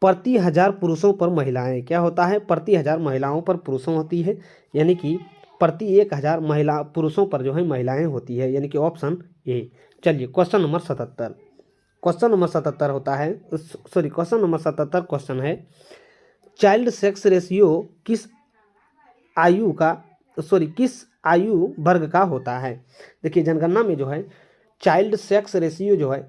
प्रति 1000 पुरुषों पर महिलाएं। क्या होता है? प्रति 1000 महिलाओं पर पुरुषों होती है, यानी कि प्रति 1000 महिला पुरुषों पर जो है महिलाएं होती है, यानी कि ऑप्शन ए। चलिए क्वेश्चन नंबर 77। क्वेश्चन नंबर 77 होता है, सॉरी क्वेश्चन नंबर 77 क्वेश्चन है, चाइल्ड सेक्स रेशियो किस आयु का, सॉरी किस आयु वर्ग का होता है? देखिए जनगणना में जो है चाइल्ड सेक्स रेशियो जो है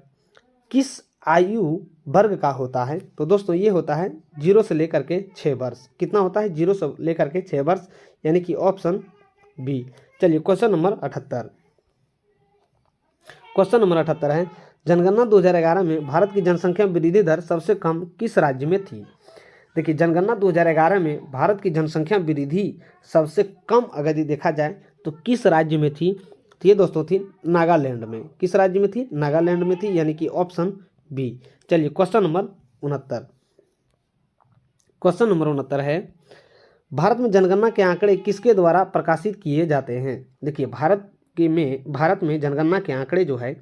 किस आयु वर्ग का होता है? तो दोस्तों ये होता है 0 से लेकर के 6 वर्ष। कितना होता है? 0 से लेकर के 6 वर्ष, यानी कि ऑप्शन बी। चलिए क्वेश्चन नंबर 78। क्वेश्चन नंबर 78 है, जनगणना 2011 में भारत की जनसंख्या वृद्धि दर सबसे कम किस राज्य में थी? देखिए जनगणना 2011 में भारत की जनसंख्या वृद्धि सबसे कम अगर देखा जाए तो किस राज्य में थी? तो ये दोस्तों थी नागालैंड में। किस राज्य में थी? नागालैंड में थी, यानी कि ऑप्शन बी। चलिए क्वेश्चन नंबर 69। क्वेश्चन नंबर 69 है, भारत में जनगणना के आंकड़े किसके द्वारा प्रकाशित किए जाते हैं? देखिए भारत में जनगणना के आंकड़े जो है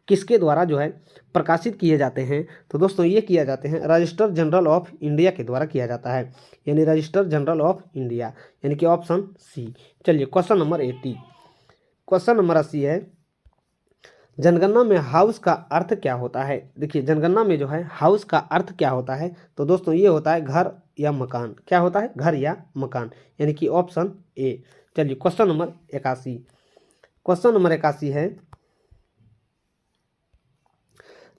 किसके द्वारा जो है प्रकाशित किए जाते हैं? तो दोस्तों ये किया जाते हैं रजिस्टर जनरल ऑफ इंडिया के द्वारा किया जाता है, यानी रजिस्टर जनरल ऑफ इंडिया, यानी कि ऑप्शन सी। चलिए क्वेश्चन नंबर 80। क्वेश्चन नंबर 80 है, जनगणना में हाउस का अर्थ क्या होता है? देखिए जनगणना में जो है हाउस का अर्थ क्या होता है? तो दोस्तों ये होता है घर या मकान। क्या होता है? घर या मकान, यानी कि ऑप्शन ए। चलिए क्वेश्चन नंबर 81। क्वेश्चन नंबर 81 है,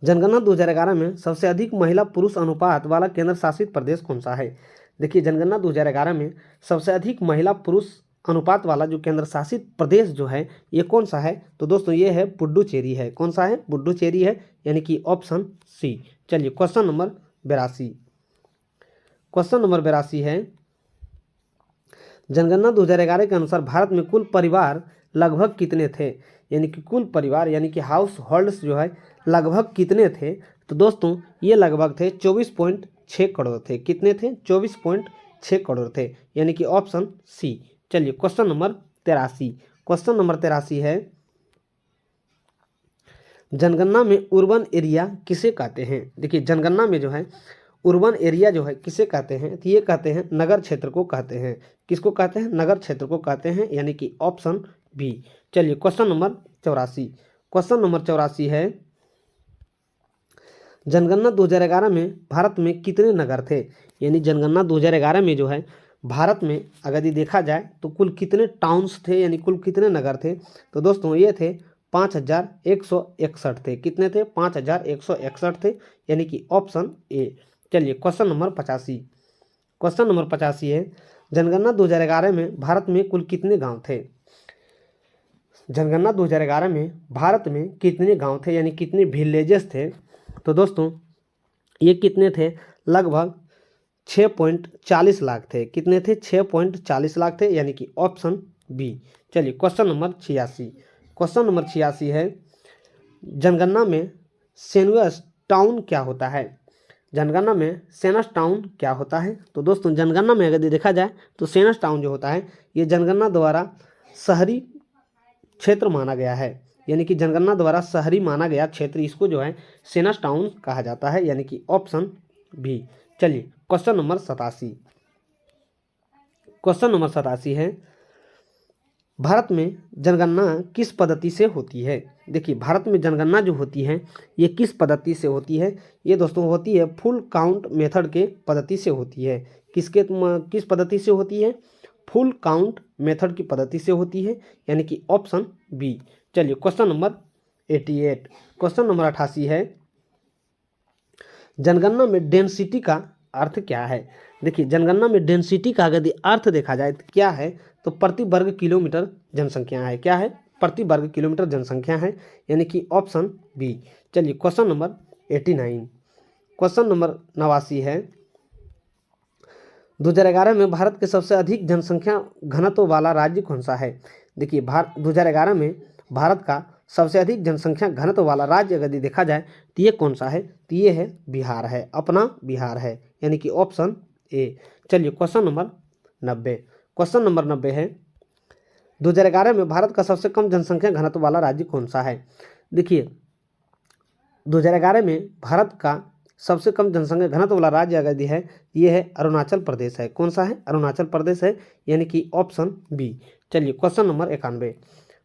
जनगणना 2011 में सबसे अधिक महिला पुरुष अनुपात वाला केंद्र शासित प्रदेश कौन सा है? देखिए जनगणना 2011 में सबसे अधिक महिला पुरुष अनुपात वाला जो केंद्र शासित प्रदेश जो है ये कौन सा है? तो दोस्तों ये है पुडुचेरी है। कौन सा है? पुडुचेरी है, यानी कि ऑप्शन सी। चलिए क्वेश्चन नंबर 82। क्वेश्चन नंबर 82 है, जनगणना 2011 के अनुसार भारत में कुल परिवार लगभग कितने थे? यानी कि कुल परिवार यानी कि हाउस होल्ड्स जो है लगभग कितने थे? तो दोस्तों ये लगभग थे 24.6 करोड़ थे। कितने थे? 24.6 करोड़ थे, यानी कि ऑप्शन सी। चलिए क्वेश्चन नंबर 83। क्वेश्चन नंबर 83 है, जनगणना में अर्बन एरिया किसे कहते हैं? देखिए जनगणना में जो है अर्बन एरिया जो है किसे कहते हैं? तो ये कहते हैं नगर क्षेत्र को कहते हैं। किसको कहते हैं? नगर क्षेत्र को कहते हैं, यानी कि ऑप्शन बी। चलिए क्वेश्चन नंबर 84। क्वेश्चन नंबर 84 है, जनगणना 2011 में भारत में कितने नगर थे? यानी जनगणना 2011 में जो है भारत में अगर ये देखा जाए तो कुल कितने टाउन्स थे, यानी कुल कितने नगर थे? तो दोस्तों ये थे 5161 थे। कितने थे? 5161 थे, यानी कि ऑप्शन ए। चलिए क्वेश्चन नंबर 85। क्वेश्चन नंबर 85 है, जनगणना 2011 में भारत में कुल कितने गांव थे? जनगणना 2011 में भारत में कितने गांव थे, यानी कितने विलेजेस थे? तो दोस्तों ये कितने थे? लगभग 6.40 लाख थे। कितने थे? 6.40 लाख थे, यानी कि ऑप्शन बी। चलिए क्वेश्चन नंबर 86। क्वेश्चन नंबर 86 है, जनगणना में सेंसस टाउन क्या होता है? जनगणना में सेंसस टाउन क्या होता है? तो दोस्तों जनगणना में अगर देखा जाए तो सेंसस टाउन जो होता है ये जनगणना द्वारा शहरी क्षेत्र माना गया है, यानी कि जनगणना द्वारा शहरी माना गया क्षेत्र, इसको जो है सेंसस टाउन कहा जाता है, यानी कि ऑप्शन बी। चलिए क्वेश्चन नंबर 87। क्वेश्चन नंबर 87 है, भारत में जनगणना किस पद्धति से होती है? देखिए, भारत में जनगणना जो होती है ये किस पद्धति से होती है? ये दोस्तों होती है फुल काउंट मेथड के पद्धति से होती है। किस पद्धति से होती है? फुल काउंट मेथड की पद्धति से होती है, यानी कि ऑप्शन बी। चलिए क्वेश्चन नंबर 88, क्वेश्चन नंबर 88 है, जनगणना में डेंसिटी का अर्थ क्या है? देखिए, जनगणना में डेंसिटी का यदि अर्थ देखा जाए तो क्या है, तो प्रति वर्ग किलोमीटर जनसंख्या है। क्या है? प्रति वर्ग किलोमीटर जनसंख्या है, यानी कि ऑप्शन बी। चलिए क्वेश्चन नंबर 89, क्वेश्चन नंबर 89 है, 2011 में भारत के सबसे अधिक जनसंख्या घनत्व वाला राज्य कौन सा है? देखिए, 2011 में भारत का सबसे अधिक जनसंख्या घनत्व वाला राज्य यदि देखा जाए तो ये कौन सा है? तो ये है बिहार है, अपना बिहार है, यानी कि ऑप्शन ए। चलिए क्वेश्चन नंबर 90, क्वेश्चन नंबर 90 है, 2011 में भारत का सबसे कम जनसंख्या घनत्व वाला राज्य कौन सा है? देखिए, 2011 में भारत का सबसे कम जनसंख्या घनत्व वाला राज्य अगर है ये है अरुणाचल प्रदेश है। कौन सा है? अरुणाचल प्रदेश है, यानी कि ऑप्शन बी। चलिए क्वेश्चन नंबर 91,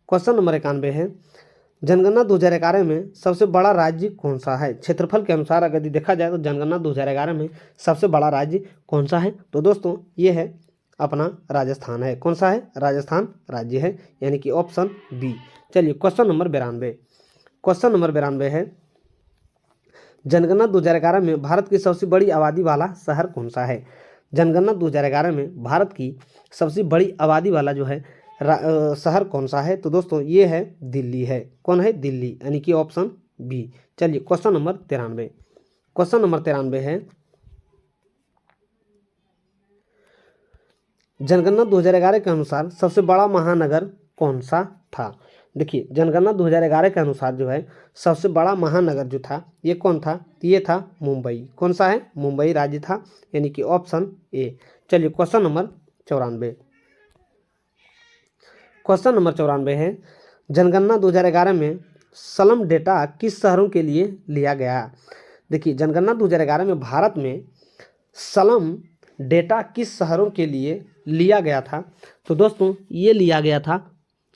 क्वेश्चन नंबर 91 है, जनगणना 2011 में सबसे बड़ा राज्य कौन सा है? क्षेत्रफल के अनुसार अगर देखा जाए तो जनगणना 2011 में सबसे बड़ा राज्य कौन सा है? तो दोस्तों ये है अपना राजस्थान है। कौन सा है? राजस्थान राज्य है, यानी कि ऑप्शन बी। चलिए क्वेश्चन नंबर 92, क्वेश्चन नंबर 92 है, जनगणना 2011 में भारत की सबसे बड़ी आबादी वाला शहर कौन सा है? जनगणना 2011 में भारत की सबसे बड़ी आबादी वाला जो है शहर कौन सा है? तो दोस्तों ये है दिल्ली है। कौन है? दिल्ली, यानी कि ऑप्शन बी। चलिए क्वेश्चन नंबर 93, क्वेश्चन नंबर 93 है, जनगणना 2011 के अनुसार सबसे बड़ा महानगर कौन सा था? देखिए, जनगणना 2011 के अनुसार जो है सबसे बड़ा महानगर जो था ये कौन था? ये था मुंबई। कौन सा है? मुंबई राज्य था, यानी कि ऑप्शन ए। चलिए क्वेश्चन नंबर 94, क्वेश्चन नंबर 94 है, जनगणना 2011 में सलम डेटा किस शहरों के लिए लिया गया? देखिए, जनगणना 2011 में भारत में सलम डेटा किस शहरों के लिए लिया गया था? तो दोस्तों ये लिया गया था,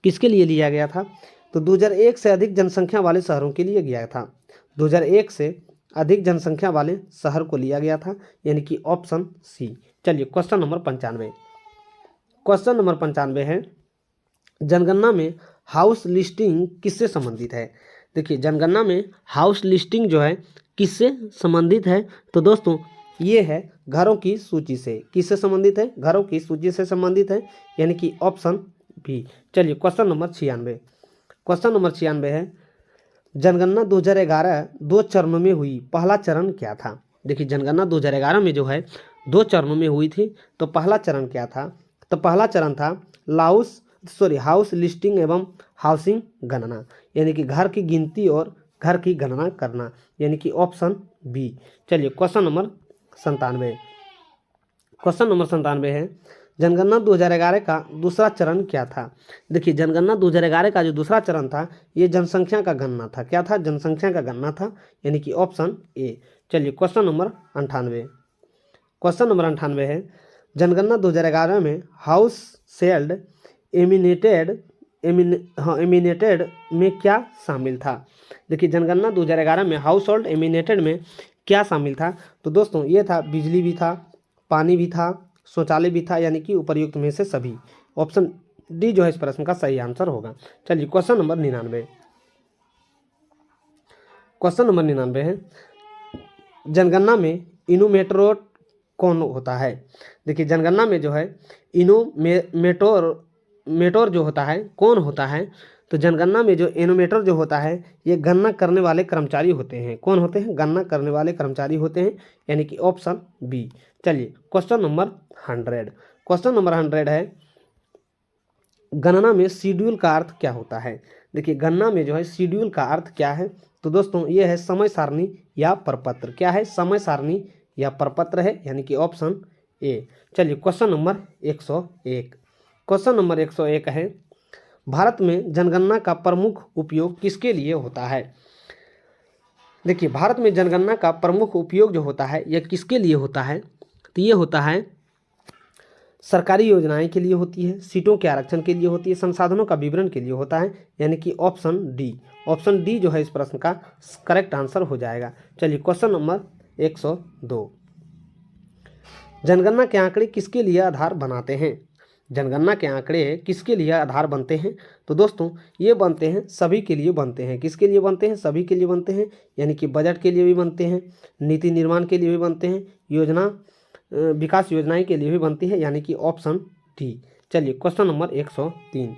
किसके लिए लिया गया था? तो 2001 से अधिक जनसंख्या वाले शहरों के लिए गया था। 2001 से अधिक जनसंख्या वाले शहर को लिया गया था, यानी कि ऑप्शन सी। चलिए क्वेश्चन नंबर 95, क्वेश्चन नंबर 95 है, जनगणना में हाउस लिस्टिंग किससे संबंधित है? देखिए, जनगणना में हाउस लिस्टिंग जो है किससे संबंधित है? तो दोस्तों ये है घरों की सूची से। किससे संबंधित है? घरों की सूची से संबंधित है, यानी कि ऑप्शन बी। चलिए क्वेश्चन नंबर 96, क्वेश्चन नंबर 96 है, जनगणना 2011 दो चरणों में हुई, पहला चरण क्या था? देखिए, जनगणना 2011 में जो है 2 चरणों में हुई थी। तो पहला चरण क्या था? तो पहला चरण था हाउस लिस्टिंग एवं हाउसिंग गणना, यानी कि घर की गिनती और घर की गणना करना, यानी कि ऑप्शन बी। चलिए क्वेश्चन नंबर 97, क्वेश्चन नंबर 97 है, जनगणना 2011 का दूसरा चरण क्या था? देखिए, जनगणना 2011 का जो दूसरा चरण था ये जनसंख्या का गणना था। क्या था? जनसंख्या का गणना था, यानी कि ऑप्शन ए। चलिए क्वेश्चन नंबर 98, क्वेश्चन नंबर 98 है, जनगणना 2011 में हाउस सेल्ड एमिनेटेड में क्या शामिल था? देखिए, जनगणना 2011 में हाउस होल्ड एमिनेटेड में क्या शामिल था? तो दोस्तों ये था बिजली भी था, पानी भी था, शौचालय भी था, यानी कि उपर्युक्त में से सभी। ऑप्शन डी जो है इस प्रश्न का सही आंसर होगा। चलिए क्वेश्चन नंबर 99, क्वेश्चन नंबर 99 है, जनगणना में इनोमेटर कौन होता है? देखिए, जनगणना में जो है मेटोर जो होता है कौन होता है? तो जनगणना में जो एनोमेटर जो होता है ये गणना करने वाले कर्मचारी होते हैं। कौन होते हैं? गणना करने वाले कर्मचारी होते हैं, यानी कि ऑप्शन बी। चलिए क्वेश्चन नंबर 100, क्वेश्चन नंबर 100 है, गणना में शेड्यूल का अर्थ क्या होता है? देखिए, गणना में जो है शेड्यूल का अर्थ क्या है? तो दोस्तों ये है समय सारणी या प्रपत्र। क्या है? समय सारणी या प्रपत्र है, यानी कि ऑप्शन ए। चलिए क्वेश्चन नंबर 101, क्वेश्चन नंबर 101 है, भारत में जनगणना का प्रमुख उपयोग किसके लिए होता है? देखिए, भारत में जनगणना का प्रमुख उपयोग जो होता है यह किसके लिए होता है? तो ये होता है सरकारी योजनाएं के लिए होती है, सीटों के आरक्षण के लिए होती है, संसाधनों का विवरण के लिए होता है, यानी कि ऑप्शन डी जो है इस प्रश्न का करेक्ट आंसर हो जाएगा। चलिए क्वेश्चन नंबर 102, जनगणना के आंकड़े किसके लिए आधार बनाते हैं? जनगणना के आंकड़े किसके लिए आधार बनते हैं? तो दोस्तों ये बनते हैं, सभी के लिए बनते हैं। किसके लिए बनते हैं? सभी के लिए बनते हैं, यानी कि बजट के लिए भी बनते हैं, नीति निर्माण के लिए भी बनते हैं, विकास योजनाएं के लिए भी बनती है, यानी कि ऑप्शन डी। चलिए क्वेश्चन नंबर 103,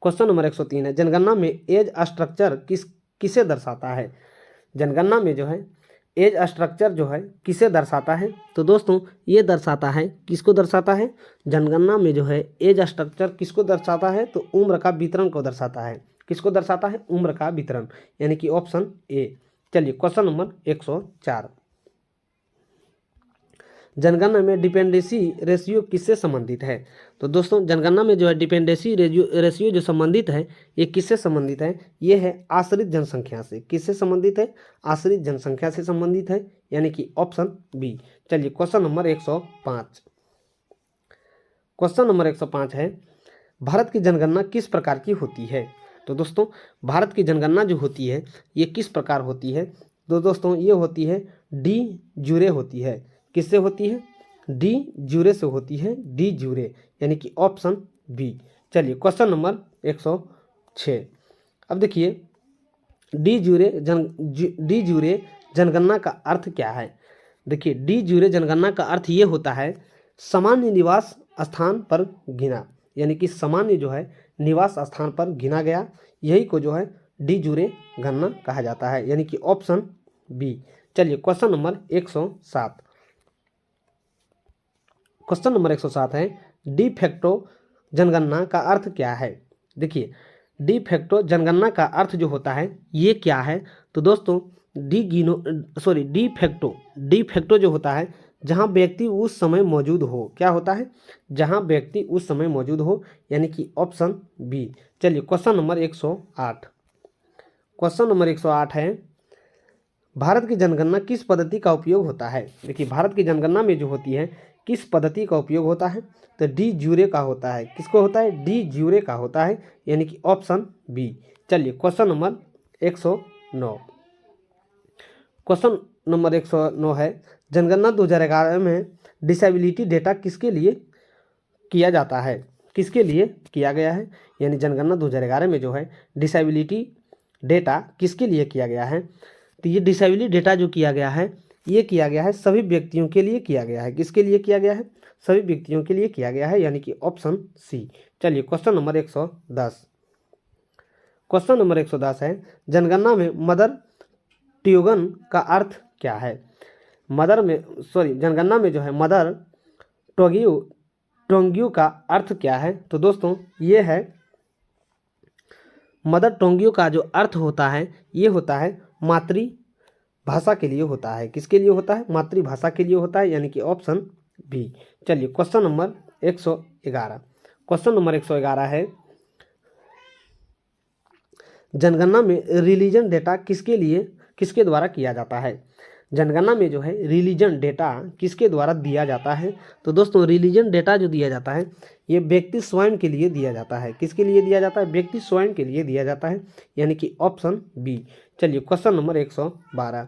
क्वेश्चन नंबर 103 है, जनगणना में एज स्ट्रक्चर किसे दर्शाता है? जनगणना में जो है एज स्ट्रक्चर जो है किसे दर्शाता है? तो दोस्तों ये दर्शाता है, किसको दर्शाता है? जनगणना में जो है एज स्ट्रक्चर किसको दर्शाता है? तो उम्र का वितरण को दर्शाता है। किसको दर्शाता है? उम्र का वितरण, यानी कि ऑप्शन ए। चलिए क्वेश्चन नंबर 104, जनगणना में डिपेंडेंसी रेशियो किससे संबंधित है? तो दोस्तों जनगणना में जो है डिपेंडेंसी रेशियो जो संबंधित है ये किससे संबंधित है? ये है आश्रित जनसंख्या से। किससे संबंधित है? आश्रित जनसंख्या से संबंधित है, यानी कि ऑप्शन बी। चलिए क्वेश्चन नंबर 105, क्वेश्चन नंबर 105 है, भारत की जनगणना किस प्रकार की होती है? तो दोस्तों भारत की जनगणना जो होती है ये किस प्रकार होती है? तो दोस्तों ये होती है डी जूरे होती है। किससे होती है? डी जूरे से होती है, डी जूरे, यानी कि ऑप्शन बी। चलिए क्वेश्चन नंबर 106, अब देखिए डी जूरे जनगणना का अर्थ क्या है? देखिए डी जूरे जनगणना का अर्थ ये होता है सामान्य निवास स्थान पर गिना, यानी कि सामान्य जो है निवास स्थान पर गिना गया, यही को जो है डी जूरे गणना कहा जाता है, यानी कि ऑप्शन बी। चलिए क्वेश्चन नंबर 107, क्वेश्चन नंबर 107 है, डी फैक्टो जनगणना का अर्थ क्या है? देखिए डी फैक्टो जनगणना का अर्थ जो होता है ये क्या है? तो दोस्तों डी फैक्टो जो होता है जहां व्यक्ति उस समय मौजूद हो। क्या होता है? जहां व्यक्ति उस समय मौजूद हो, यानी कि ऑप्शन बी। चलिए क्वेश्चन नंबर 108, क्वेश्चन नंबर 108 है, भारत की जनगणना किस पद्धति का उपयोग होता है? देखिए भारत की जनगणना में जो होती है किस पद्धति का उपयोग होता है? तो डी जूरे का होता है। किसको होता है? डी जूरे का होता है, यानी कि ऑप्शन बी। चलिए क्वेश्चन नंबर 109, क्वेश्चन नंबर 109 है, जनगणना 2011 में डिसेबिलिटी डेटा किसके लिए किया जाता है? किसके लिए किया गया है? यानी जनगणना 2011 में जो है डिसेबिलिटी डेटा किसके लिए किया गया है? तो ये डिसेबिलिटी डेटा जो किया गया है ये किया गया है सभी व्यक्तियों के लिए किया गया है। किसके लिए किया गया है? सभी व्यक्तियों के लिए किया गया है, यानी कि ऑप्शन सी। चलिए क्वेश्चन नंबर 110, क्वेश्चन नंबर 110 है, जनगणना में मदर ट्यूगन का अर्थ क्या है? जनगणना में जो है मदर टोंग्यू का अर्थ क्या है? तो दोस्तों ये है मदर टोंग्यू का जो अर्थ होता है ये होता है मातृभाषा के लिए होता है। किसके लिए होता है? मातृभाषा के लिए होता है, यानी कि ऑप्शन बी। चलिए क्वेश्चन नंबर 111, क्वेश्चन नंबर 111 है, जनगणना में रिलीजन डेटा किसके द्वारा किया जाता है? जनगणना में जो है रिलीजन डेटा किसके द्वारा दिया जाता है? तो दोस्तों रिलीजन डेटा जो दिया जाता है ये व्यक्ति स्वयं के लिए दिया जाता है। किसके लिए दिया जाता है? व्यक्ति स्वयं के लिए दिया जाता है, यानी कि ऑप्शन बी। चलिए क्वेश्चन नंबर 112,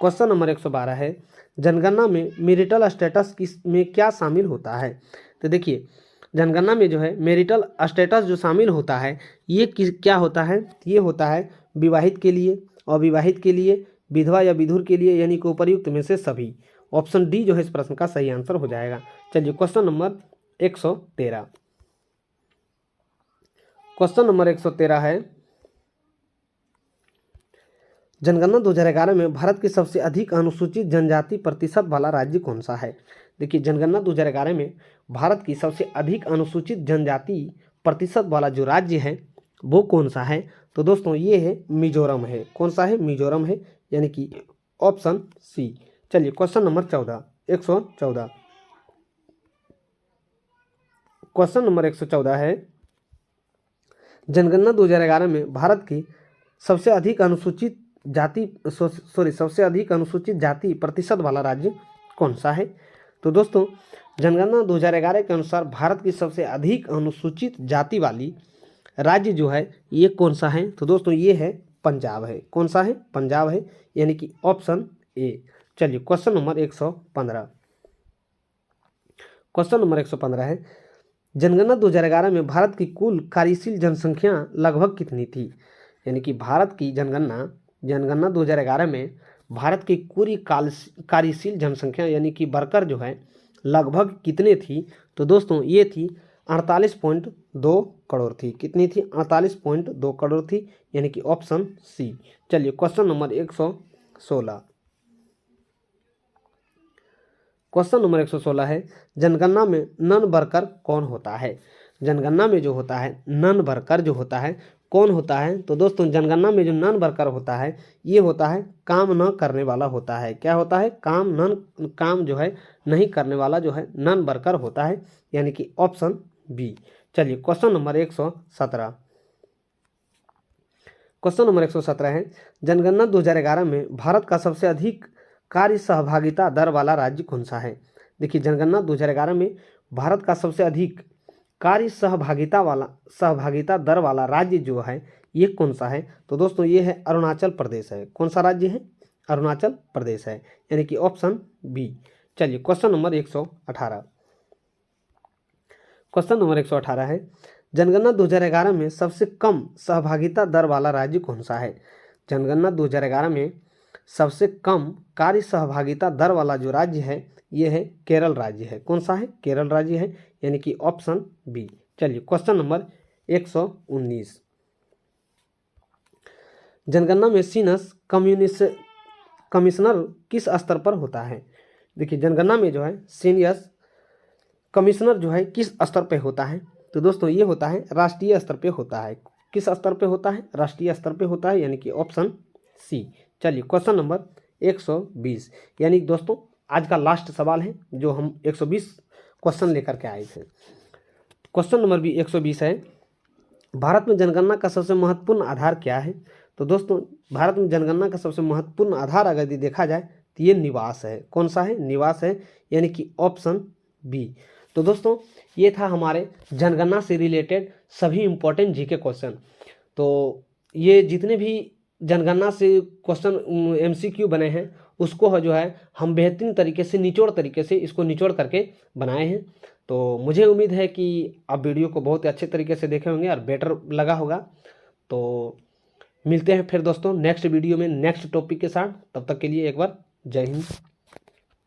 क्वेश्चन नंबर 112 है, जनगणना में मैरिटल स्टेटस में क्या शामिल होता है? तो देखिए जनगणना में जो है मैरिटल स्टेटस जो शामिल होता है ये क्या होता है? ये होता है विवाहित के लिए, अविवाहित के लिए, विधवा या विधुर के लिए, यानी कि उपर्युक्त में से सभी। ऑप्शन डी जो है इस प्रश्न का सही आंसर हो जाएगा। चलिए क्वेश्चन नंबर 113, क्वेश्चन नंबर 113 है, जनगणना 2011 में भारत की सबसे अधिक अनुसूचित जनजाति प्रतिशत वाला राज्य कौन सा है? देखिए जनगणना 2011 में भारत की सबसे अधिक अनुसूचित जनजाति प्रतिशत वाला जो राज्य है वो कौन सा है? तो दोस्तों ये है मिजोरम है। कौन सा है? मिजोरम है, यानी कि ऑप्शन सी। चलिए क्वेश्चन नंबर 114, क्वेश्चन नंबर 114 है, जनगणना 2011 में भारत की सबसे अधिक अनुसूचित जाति प्रतिशत वाला राज्य कौन सा है? तो दोस्तों जनगणना 2011 के अनुसार भारत की सबसे अधिक अनुसूचित जाति वाली राज्य जो है ये कौन सा है? तो दोस्तों ये है पंजाब है। कौन सा है? पंजाब है, यानी कि ऑप्शन ए। चलिए क्वेश्चन नंबर 115। क्वेश्चन नंबर 115 है, जनगणना 2011 में भारत की कुल कार्यशील जनसंख्या लगभग कितनी थी? यानी कि भारत की जनगणना 2011 में भारत की पूरी कार्यशील जनसंख्या यानी कि वर्कर जो है लगभग कितने थी? तो दोस्तों ये थी 48.2 करोड़ थी। कितनी थी? 48.2 करोड़ थी, यानी कि ऑप्शन सी। चलिए क्वेश्चन नंबर 116। क्वेश्चन नंबर 116 है, जनगणना में नन वर्कर कौन होता है? जनगणना में जो होता है नन वर्कर जो होता है कौन होता है? तो दोस्तों जनगणना में जो नन वर्कर होता है ये होता है काम न करने वाला होता है। क्या होता है? काम जो है नहीं करने वाला जो है नन वर्कर होता है, यानी कि ऑप्शन बी। चलिए क्वेश्चन नंबर 117। क्वेश्चन नंबर 117 है, जनगणना 2011 में भारत का सबसे अधिक कार्य सहभागिता दर वाला राज्य कौन सा है? देखिए जनगणना 2011 में भारत का सबसे अधिक कार्य सहभागिता दर वाला राज्य जो है ये कौन सा है? तो दोस्तों ये है अरुणाचल प्रदेश है। कौन सा राज्य है? अरुणाचल प्रदेश है, यानी कि ऑप्शन बी। चलिए क्वेश्चन नंबर 118। क्वेश्चन नंबर 118 है, जनगणना 2011 में सबसे कम सहभागिता दर वाला राज्य कौन सा है? जनगणना 2011 में सबसे कम कार्य सहभागिता दर वाला जो राज्य है ये है केरल राज्य है। कौन सा है? केरल राज्य है, यानी कि ऑप्शन बी। चलिए क्वेश्चन नंबर 119। जनगणना में सीनस कमिश्नर किस स्तर पर होता है? देखिए जनगणना में जो है सीनियस कमिश्नर जो है किस स्तर पे होता है? तो दोस्तों ये होता है राष्ट्रीय स्तर पे होता है। किस स्तर पे होता है? राष्ट्रीय स्तर पे होता है, यानी कि ऑप्शन सी। चलिए क्वेश्चन नंबर 120, यानी दोस्तों आज का लास्ट सवाल है जो हम 120 क्वेश्चन लेकर के आए थे। क्वेश्चन नंबर भी 120 है, भारत में जनगणना का सबसे महत्वपूर्ण आधार क्या है? तो दोस्तों भारत में जनगणना का सबसे महत्वपूर्ण आधार अगर यदि देखा जाए तो ये निवास है। कौन सा है? निवास है, यानी कि ऑप्शन बी। तो दोस्तों ये था हमारे जनगणना से रिलेटेड सभी इम्पोर्टेंट जीके क्वेश्चन। तो ये जितने भी जनगणना से क्वेश्चन एमसीक्यू बने हैं उसको जो है हम बेहतरीन तरीके से निचोड़ इसको निचोड़ करके बनाए हैं। तो मुझे उम्मीद है कि आप वीडियो को बहुत अच्छे तरीके से देखे होंगे और बेटर लगा होगा। तो मिलते हैं फिर दोस्तों नेक्स्ट वीडियो में नेक्स्ट टॉपिक के साथ। तब तक के लिए एक बार जय हिंद।